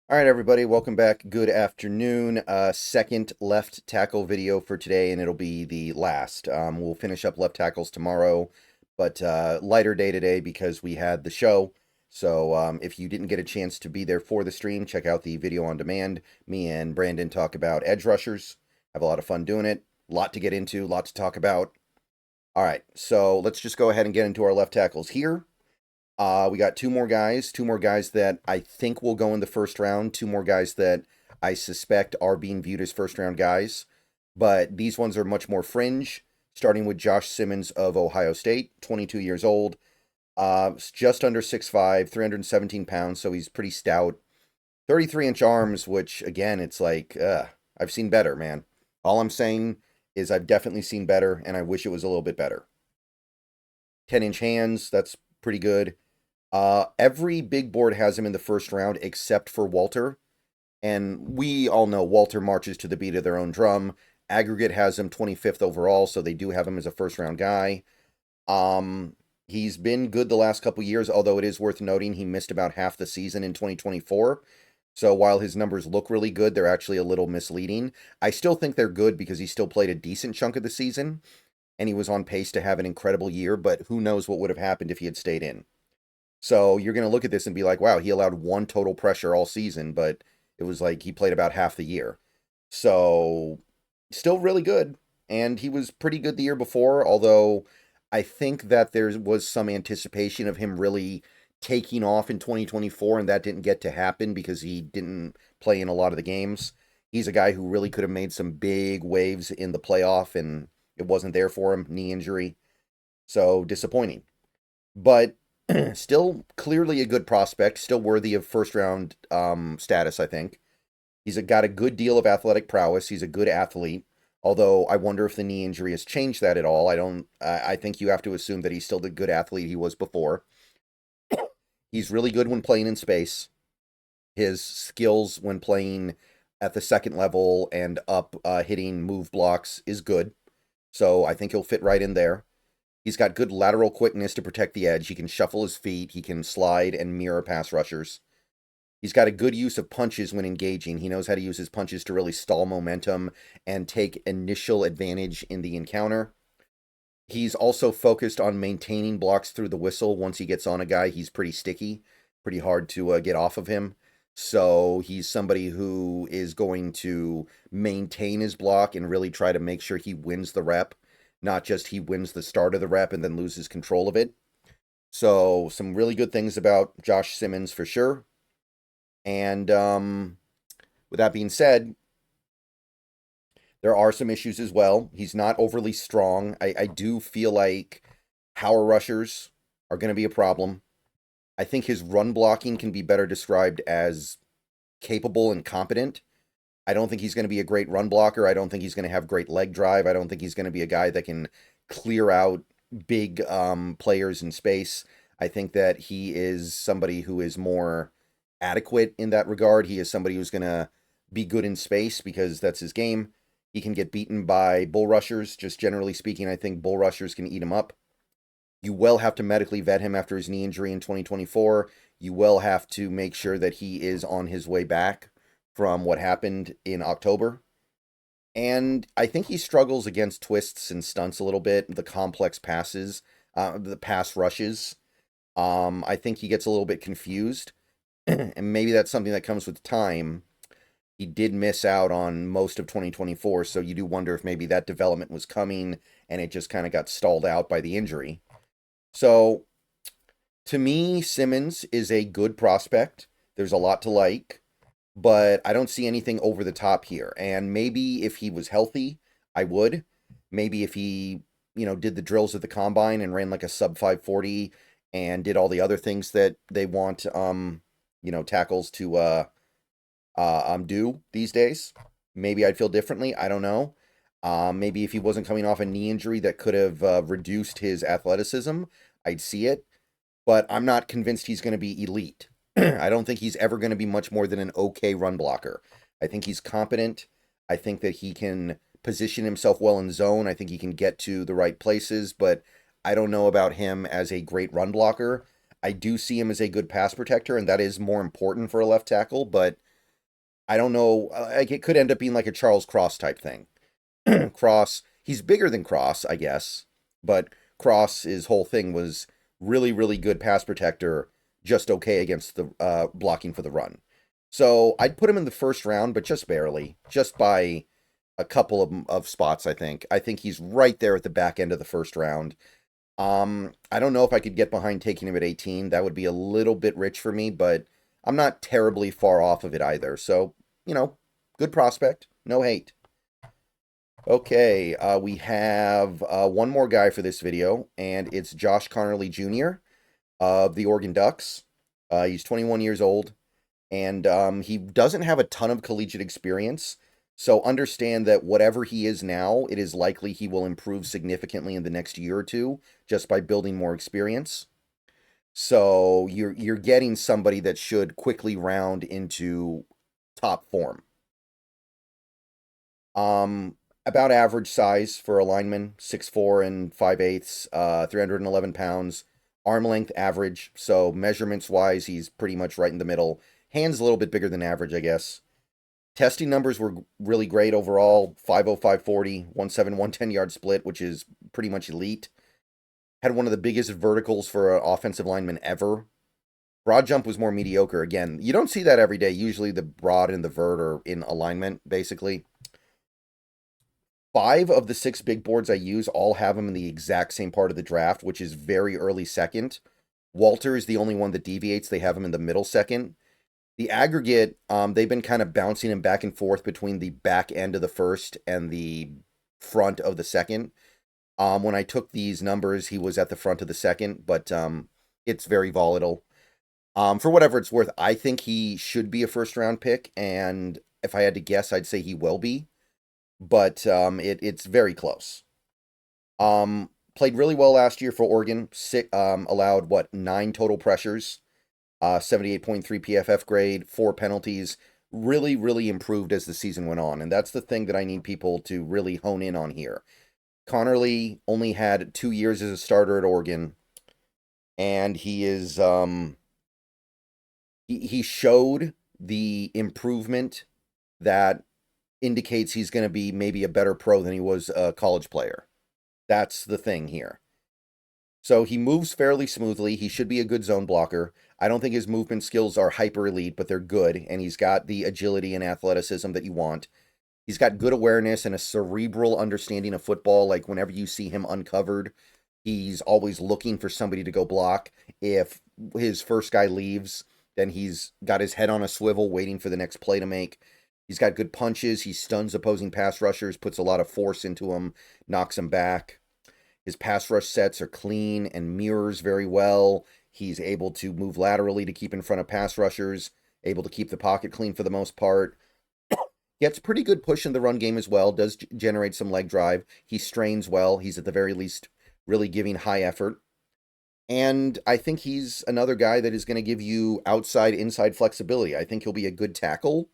All right, everybody, welcome back. Good afternoon. Second left tackle video for today, and it'll be the last. We'll finish up left tackles tomorrow, but lighter day today because we had the show. So if you didn't get a chance to be there for the stream, check out the video on demand. Me and Brandon talk about edge rushers. Have a lot of fun doing it. A lot to get into, a lot to talk about. All right, so let's just go ahead and get into our left tackles here. We got two more guys that I think will go in the first round, two more guys that I suspect are being viewed as first round guys, but these ones are much more fringe, starting with Josh Simmons of Ohio State, 22 years old, just under 6'5", 317 pounds, so he's pretty stout. 33-inch arms, which, again, it's like, I've seen better, man. All I'm saying is I've definitely seen better, and I wish it was a little bit better. 10-inch hands, that's pretty good. Every big board has him in the first round except for Walter. And we all know Walter marches to the beat of their own drum. Aggregate has him 25th overall, so they do have him as a first round guy. He's been good the last couple years, although it is worth noting he missed about half the season in 2024. So while his numbers look really good, they're actually a little misleading. I still think they're good because he still played a decent chunk of the season, and he was on pace to have an incredible year, but who knows what would have happened if he had stayed in. So you're going to look at this and be like, wow, he allowed one total pressure all season, but it was like he played about half the year. So still really good. And he was pretty good the year before, although I think that there was some anticipation of him really taking off in 2024, and that didn't get to happen because he didn't play in a lot of the games. He's a guy who really could have made some big waves in the playoff, and it wasn't there for him, knee injury. So disappointing. But still clearly a good prospect, still worthy of first round status, I think. Got a good deal of athletic prowess. He's a good athlete. Although I wonder if the knee injury has changed that at all. I think you have to assume that he's still the good athlete he was before. He's really good when playing in space. His skills when playing at the second level and up hitting move blocks is good. So I think he'll fit right in there. He's got good lateral quickness to protect the edge. He can shuffle his feet. He can slide and mirror pass rushers. He's got a good use of punches when engaging. He knows how to use his punches to really stall momentum and take initial advantage in the encounter. He's also focused on maintaining blocks through the whistle. Once he gets on a guy, he's pretty sticky, pretty hard to get off of him. So he's somebody who is going to maintain his block and really try to make sure he wins the rep, not just he wins the start of the rep and then loses control of it. So some really good things about Josh Simmons for sure. And with that being said, there are some issues as well. He's not overly strong. I do feel like power rushers are going to be a problem. I think his run blocking can be better described as capable and competent. I don't think he's going to be a great run blocker. I don't think he's going to have great leg drive. I don't think he's going to be a guy that can clear out big players in space. I think that he is somebody who is more adequate in that regard. He is somebody who's going to be good in space because that's his game. He can get beaten by bull rushers. Just generally speaking, I think bull rushers can eat him up. You will have to medically vet him after his knee injury in 2024. You will have to make sure that he is on his way back from what happened in October. And I think he struggles against twists and stunts a little bit, the complex passes, the pass rushes. I think he gets a little bit confused, and maybe that's something that comes with time. He did miss out on most of 2024, so you do wonder if maybe that development was coming and it just kind of got stalled out by the injury. So, to me, Simmons is a good prospect. There's a lot to like, but I don't see anything over the top here. And maybe if he was healthy, I would. Maybe if he, did the drills at the combine and ran like a sub 540 and did all the other things that they want, tackles to do these days, maybe I'd feel differently. I don't know. Maybe if he wasn't coming off a knee injury that could have reduced his athleticism, I'd see it. But I'm not convinced he's going to be elite. I don't think he's ever going to be much more than an okay run blocker. I think he's competent. I think that he can position himself well in zone. I think he can get to the right places, but I don't know about him as a great run blocker. I do see him as a good pass protector, and that is more important for a left tackle, but I don't know. Like it could end up being like a Charles Cross type thing. Cross, he's bigger than Cross, I guess, but Cross, his whole thing was really, really good pass protector, just okay against the blocking for the run. So I'd put him in the first round, but just barely, just by a couple of spots. I think he's right there at the back end of the first round. I don't know if I could get behind taking him at 18. That would be a little bit rich for me, but I'm not terribly far off of it either. So, you know, good prospect, no hate. Okay, we have one more guy for this video, and it's Josh Conerly Jr. of the Oregon Ducks. He's 21 years old, and he doesn't have a ton of collegiate experience. So understand that whatever he is now, it is likely he will improve significantly in the next year or two just by building more experience. So you're getting somebody that should quickly round into top form. About average size for a lineman, 6'4" and 5/8, 311 pounds. Arm length average, so measurements wise, he's pretty much right in the middle. Hands a little bit bigger than average, I guess. Testing numbers were really great overall. 5.05, 540, 1.7, 110 yard split, which is pretty much elite. Had one of the biggest verticals for an offensive lineman ever. Broad jump was more mediocre. Again, you don't see that every day. Usually the broad and the vert are in alignment, basically. 5 of the 6 big boards I use all have him in the exact same part of the draft, which is very early second. Walter is the only one that deviates. They have him in the middle second. The aggregate, they've been kind of bouncing him back and forth between the back end of the first and the front of the second. When I took these numbers, he was at the front of the second, but it's very volatile. For whatever it's worth, I think he should be a first-round pick, and if I had to guess, I'd say he will be. But it's very close. Played really well last year for Oregon. Allowed, 9 total pressures. 78.3 PFF grade, 4 penalties. Really, really improved as the season went on. And that's the thing that I need people to really hone in on here. Conerly only had 2 years as a starter at Oregon. And he is, he showed the improvement that indicates he's going to be maybe a better pro than he was a college player. That's the thing here. So he moves fairly smoothly. He should be a good zone blocker. I don't think his movement skills are hyper elite, but they're good. And he's got the agility and athleticism that you want. He's got good awareness and a cerebral understanding of football. Like whenever you see him uncovered, he's always looking for somebody to go block. If his first guy leaves, then he's got his head on a swivel waiting for the next play to make. He's got good punches. He stuns opposing pass rushers, puts a lot of force into them, knocks them back. His pass rush sets are clean and mirrors very well. He's able to move laterally to keep in front of pass rushers, able to keep the pocket clean for the most part. Gets pretty good push in the run game as well, does generate some leg drive. He strains well. He's at the very least really giving high effort. And I think he's another guy that is going to give you outside-inside flexibility. I think he'll be a good tackle.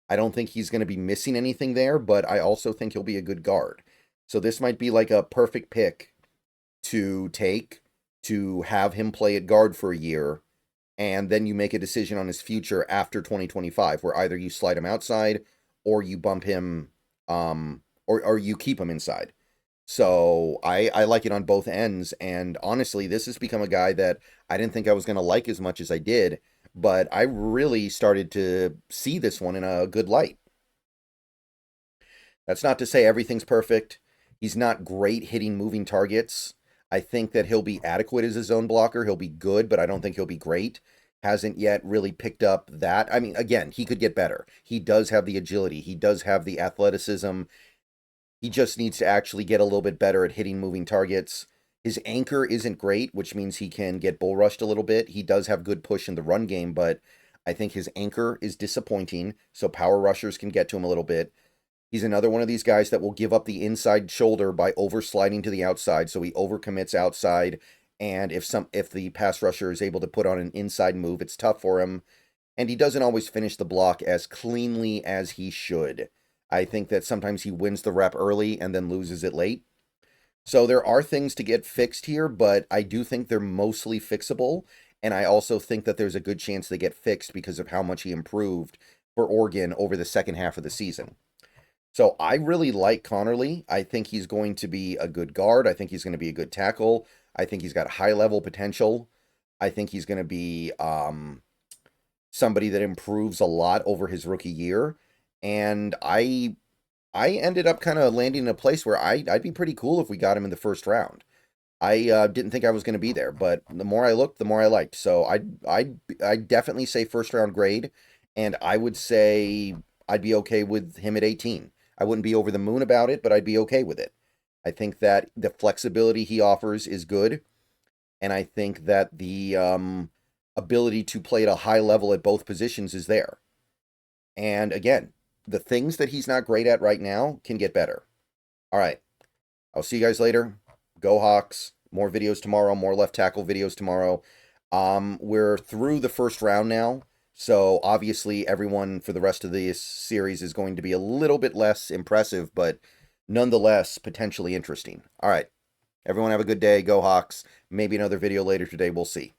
I don't think he's going to be missing anything there, but I also think he'll be a good guard. So this might be like a perfect pick to take, to have him play at guard for a year, and then you make a decision on his future after 2025, where either you slide him outside or you bump him, or you keep him inside. So I like it on both ends, and honestly, this has become a guy that I didn't think I was going to like as much as I did, but I really started to see this one in a good light. That's not to say everything's perfect. He's not great hitting moving targets. I think that he'll be adequate as a zone blocker. He'll be good, but I don't think he'll be great. Hasn't yet really picked up that. I mean, again, he could get better. He does have the agility. He does have the athleticism. He just needs to actually get a little bit better at hitting moving targets. His anchor isn't great, which means he can get bull rushed a little bit. He does have good push in the run game, but I think his anchor is disappointing, so power rushers can get to him a little bit. He's another one of these guys that will give up the inside shoulder by oversliding to the outside, so he overcommits outside, and if the pass rusher is able to put on an inside move, it's tough for him, and he doesn't always finish the block as cleanly as he should. I think that sometimes he wins the rep early and then loses it late. So there are things to get fixed here, but I do think they're mostly fixable, and I also think that there's a good chance they get fixed because of how much he improved for Oregon over the second half of the season. So I really like Conerly. I think he's going to be a good guard. I think he's going to be a good tackle. I think he's got high level potential. I think he's going to be somebody that improves a lot over his rookie year. And I ended up kind of landing in a place where I'd be pretty cool if we got him in the first round. I didn't think I was going to be there, but the more I looked, the more I liked. So I definitely say first round grade, and I would say I'd be okay with him at 18. I wouldn't be over the moon about it, but I'd be okay with it. I think that the flexibility he offers is good, and I think that the ability to play at a high level at both positions is there. And again, the things that he's not great at right now can get better. All right. I'll see you guys later. Go Hawks. More videos tomorrow. More left tackle videos tomorrow. We're through the first round now. So obviously everyone for the rest of this series is going to be a little bit less impressive, but nonetheless potentially interesting. All right. Everyone have a good day. Go Hawks. Maybe another video later today. We'll see.